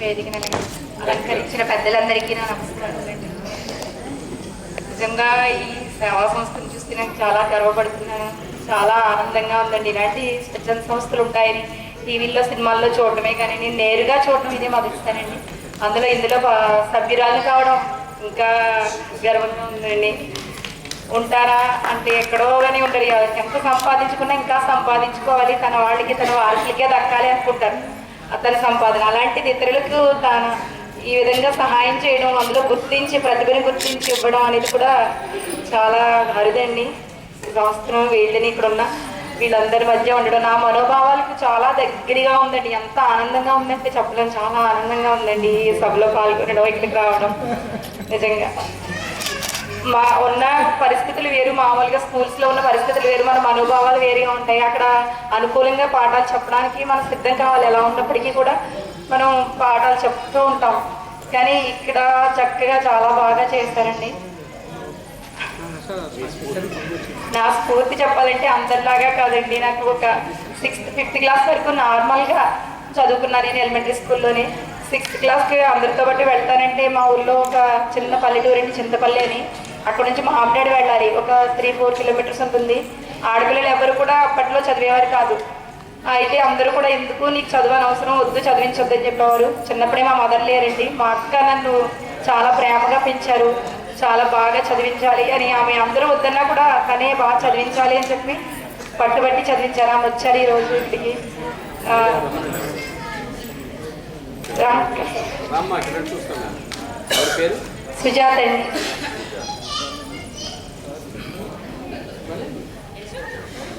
వేదికను అలంకరించిన పెద్దలందరికీ నా నమస్కారాలండి. నిజంగా ఈ సేవా సంస్థను చూస్తే నాకు చాలా గర్వపడుతున్నాను, చాలా ఆనందంగా ఉందండి. ఇలాంటి స్వచ్ఛంద సంస్థలు ఉంటాయని టీవీల్లో సినిమాల్లో చూడటమే కానీ నేను నేరుగా చూడటం ఇదే మొదటిసానండి. ఇందులో సభ్యురాలు కావడం ఇంకా గర్వంగా ఉందండి. ఉంటారా అంటే ఎక్కడో కానీ ఉంటారు, ఎంత సంపాదించుకున్నా ఇంకా సంపాదించుకోవాలి, తన వాళ్ళకే దక్కాలి అనుకుంటారు అతని సంపాదన. అలాంటిది ఇతరులకు తాను ఈ విధంగా సహాయం చేయడం, అందులో ప్రతిభను గుర్తించి ఇవ్వడం అనేది కూడా చాలా అరుదండి. సంవత్సరం వీళ్ళని ఇక్కడ ఉన్న వీళ్ళందరి మధ్య ఉండడం నా మనోభావాలకు చాలా దగ్గరగా ఉందండి. ఎంత ఆనందంగా ఉందంటే చెప్పలేం, చాలా ఆనందంగా ఉందండి ఈ సభలో పాల్గొనడం, ఇక్కడికి రావడం. నిజంగా ఉన్న పరిస్థితులు వేరు, మామూలుగా స్కూల్స్లో ఉన్న పరిస్థితులు వేరు, మన మనోభావాలు వేరుగా ఉంటాయి. అక్కడ అనుకూలంగా పాఠాలు చెప్పడానికి మనం సిద్ధం కావాలి. ఎలా ఉన్నప్పటికీ కూడా మనం పాఠాలు చెప్తూ ఉంటాం. కానీ ఇక్కడ చక్కగా చాలా బాగా చేశారండి. నా స్ఫూర్తి చెప్పాలంటే అందరిలాగా కాదండి. నాకు ఒక 6th 5th క్లాస్ వరకు నార్మల్గా చదువుకున్నాను నేను ఎలిమెంటరీ స్కూల్లోనే. 6th క్లాస్కి అందరితో బట్టి వెళ్తానంటే మా ఊళ్ళో ఒక చిన్న పల్లెటూరు అండి, చింతపల్లి అని. అక్కడ నుంచి మామిడాడు వెళ్ళాలి, ఒక 3-4 కిలోమీటర్స్ ఉంటుంది. ఆడపిల్లలు ఎవరు కూడా అప్పట్లో చదివేవారు కాదు. అయితే అందరూ కూడా ఎందుకు నీకు చదువు అవసరం, వద్దు చదివించొద్దు అని చెప్పేవారు. చిన్నప్పుడే మా మదర్ లేరండి, మా అక్క నన్ను చాలా ప్రేమగా పెంచారు, చాలా బాగా చదివించాలి అని. ఆమె అందరూ వద్దన్నా కూడా తనే బాగా చదివించాలి అని చెప్పి పట్టుబట్టి చదివించారు. ఆమె వచ్చారు ఈరోజు ఇంటికి. సుజాత అండి.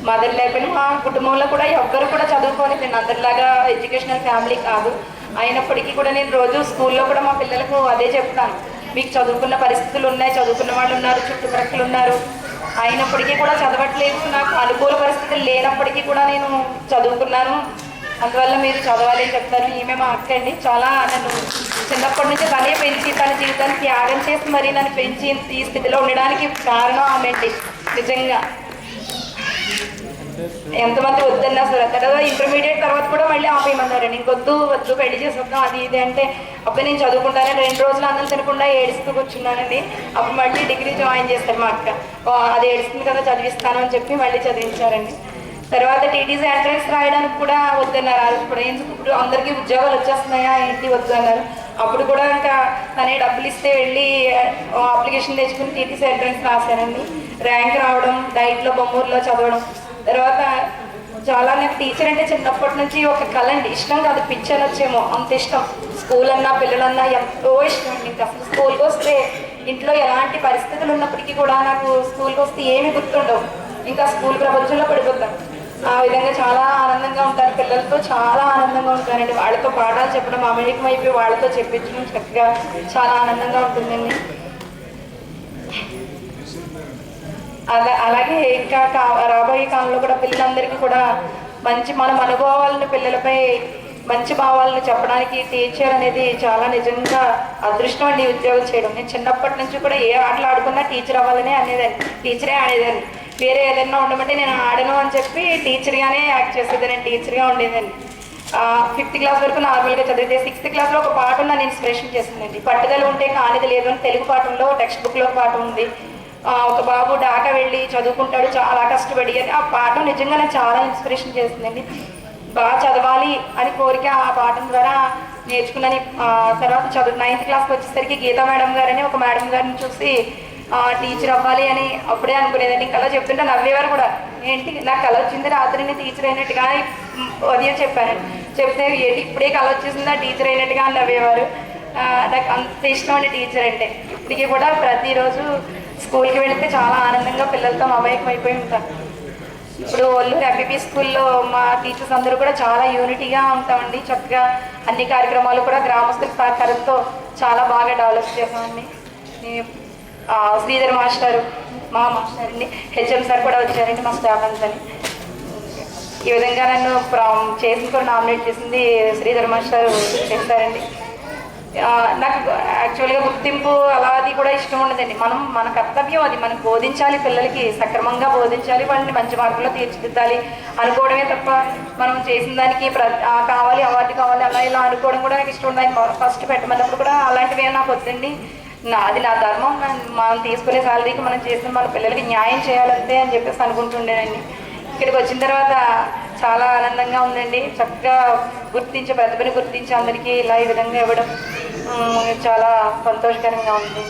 మదర్ లేకపోయినా మా కుటుంబంలో కూడా ఎవ్వరు కూడా చదువుకోలేదు. నేను అందరిలాగా ఎడ్యుకేషనల్ ఫ్యామిలీ కాదు. అయినప్పటికీ కూడా నేను రోజు స్కూల్లో కూడా మా పిల్లలకు అదే చెప్తాను, మీకు చదువుకున్న పరిస్థితులు ఉన్నాయి, చదువుకున్న వాళ్ళు ఉన్నారు, చుట్టుపక్కల ఉన్నారు, అయినప్పటికీ కూడా చదవట్లేదు. నాకు అనుకూల పరిస్థితులు లేనప్పటికీ కూడా నేను చదువుకున్నాను, అందువల్ల మీరు చదవాలి అని చెప్తాను. ఈమె మా అక్క అండి. చాలా నన్ను చిన్నప్పటి నుంచి తనే పెంచి తన జీవితాన్ని త్యాగం చేసి మరీ నన్ను పెంచి ఈ స్థితిలో ఉండడానికి కారణం ఆమె అండి. నిజంగా ఎంతమంది వద్దన్నా సరే తర్వాత ఇంటర్మీడియట్ తర్వాత కూడా మళ్ళీ ఆపేయమన్నారండి. వద్దు పెళ్లి చేసేద్దాం అది ఇది అంటే అప్పుడు నేను చదువుకుంటానని 2 రోజులు అన్నం తినకుండా ఏడుస్తూ కూర్చున్నానండి. అప్పుడు మళ్ళీ డిగ్రీ జాయిన్ చేస్తారు మా అక్క. అది ఏడుస్తుంది కదా చదివిస్తాను అని చెప్పి మళ్ళీ చదివించారండి. తర్వాత టీటీసీ ఎంట్రన్స్ రాయడానికి కూడా వద్దన్నారు. ఇప్పుడు అందరికీ ఉద్యోగాలు వచ్చేస్తున్నాయా ఏంటి వద్దు అన్నారు. అప్పుడు కూడా ఇంకా తనే డబ్బులు ఇస్తే వెళ్ళి అప్లికేషన్ తెచ్చుకుని టీటీసీ ఎంట్రన్స్ రాశానండి. ర్యాంక్ రావడం, డైట్లో బొమ్మూరులో చదవడం. తర్వాత చాలా నాకు టీచర్ అంటే చిన్నప్పటి నుంచి ఒక కళ అండి. ఇష్టం కాదు, పిక్చర్ వచ్చేమో అంత ఇష్టం. స్కూల్ అన్నా పిల్లలన్నా ఎంతో ఇష్టం అండి. ఇంకా అసలు స్కూల్కి వస్తే ఇంట్లో ఎలాంటి పరిస్థితులు ఉన్నప్పటికీ కూడా నాకు స్కూల్కి వస్తే ఏమి గుర్తుండవు, ఇంకా స్కూల్ ప్రపంచంలో పడిపోతాం. ఆ విధంగా చాలా ఆనందంగా ఉంటారు. పిల్లలతో చాలా ఆనందంగా ఉంటారండి. వాళ్ళతో పాఠాలు చెప్పడం, అమెరికం అయిపోయి వాళ్ళతో చెప్పించడం చక్కగా చాలా ఆనందంగా ఉంటుందండి. అలాగే ఇంకా రాబోయే కాలంలో కూడా పిల్లలందరికీ కూడా మన అనుభవాలను, పిల్లలపై మంచి భావాలను చెప్పడానికి టీచర్ అనేది చాలా నిజంగా అదృష్టం అండి ఉద్యోగం చేయడం. నేను చిన్నప్పటి నుంచి కూడా ఏ ఆటలు ఆడుకున్నా టీచర్ అవ్వాలనే టీచరే ఆడేదాన్ని. వేరే ఏదైనా ఉండమంటే నేను ఆడను అని చెప్పి టీచర్గానే యాక్ట్ చేసేది, నేను టీచర్గా ఉండేదాన్ని. 5th క్లాస్ వరకు నార్మల్గా చదివితే 6th క్లాస్లో ఒక పాఠం నన్ను ఇన్స్పిరేషన్ చేస్తుందండి. పట్టుదల ఉంటే కానిది లేదు అని తెలుగు పాఠంలో టెక్స్ట్ బుక్లో పాఠం ఉంది. ఒక బాబు ఢాకా వెళ్ళి చదువుకుంటాడు చాలా కష్టపడి అని. ఆ పాఠం నిజంగా నాకు చాలా ఇన్స్పిరేషన్ చేస్తుందండి. బాగా చదవాలి అని కోరిక ఆ పాఠం ద్వారా నేర్చుకున్నాను. తర్వాత 9th క్లాస్కి వచ్చేసరికి గీతా మేడం గారని ఒక మేడం గారిని చూసి టీచర్ అవ్వాలి అని అప్పుడే అనుకునేదాన్ని. కళ చెప్తుంటే నవ్వేవారు కూడా. ఏంటి నాకు కళ వచ్చింది రాత్రిని టీచర్ అయినట్టుగా ఉదయం చెప్పానండి. చెప్తే ఏంటి ఇప్పుడే కళ వచ్చేసిందా టీచర్ అయినట్టుగా అని నవ్వేవారు. నాకు అంత ఇష్టం అండి టీచర్ అంటే. ఇప్పటికీ కూడా ప్రతిరోజు స్కూల్కి వెళితే చాలా ఆనందంగా పిల్లలతో మమేకం అయిపోయి ఉంటాను. ఇప్పుడు ఒల్లూరు ఎంపీపీ స్కూల్లో మా టీచర్స్ అందరూ కూడా చాలా యూనిటీగా ఉంటామండి. చక్కగా అన్ని కార్యక్రమాలు కూడా గ్రామస్తుల సహకారంతో చాలా బాగా డెవలప్ చేసామండి. శ్రీధర్ మాస్టర్, మా మాస్టర్ అండి, హెచ్ఎం సార్ కూడా వచ్చారండి, మా స్టాఫ్ అంతని. ఈ విధంగా నన్ను చేసిన కూడా నామినేట్ చేసింది శ్రీధర్ మాస్టర్ చేశారండి. నాకు యాక్చువల్గా గుర్తింపు అలాది కూడా ఇష్టం ఉండదండి. మన కర్తవ్యం అది, మనం బోధించాలి, పిల్లలకి సక్రమంగా బోధించాలి, వాళ్ళని మంచి మార్కుల్లో తీర్చిదిద్దాలి అనుకోవడమే తప్ప మనం చేసిన దానికి కావాలి అవార్డు కావాలి అలా ఇలా అనుకోవడం కూడా నాకు ఇష్టం ఉండదు. ఫస్ట్ పెట్టమన్నప్పుడు కూడా అలాంటివి నాకు వద్దండి. అది నా ధర్మం, మనం తీసుకునే శాలరీకి మనం చేసిన మన పిల్లలకి న్యాయం చేయాలంతే అని చెప్పేసి అనుకుంటుండేనండి. ఇక్కడికి వచ్చిన తర్వాత చాలా ఆనందంగా ఉందండి. చక్కగా ప్రతిభని గుర్తించి అందరికీ ఇలా ఈ విధంగా ఇవ్వడం చాలా సంతోషకరంగా ఉంది.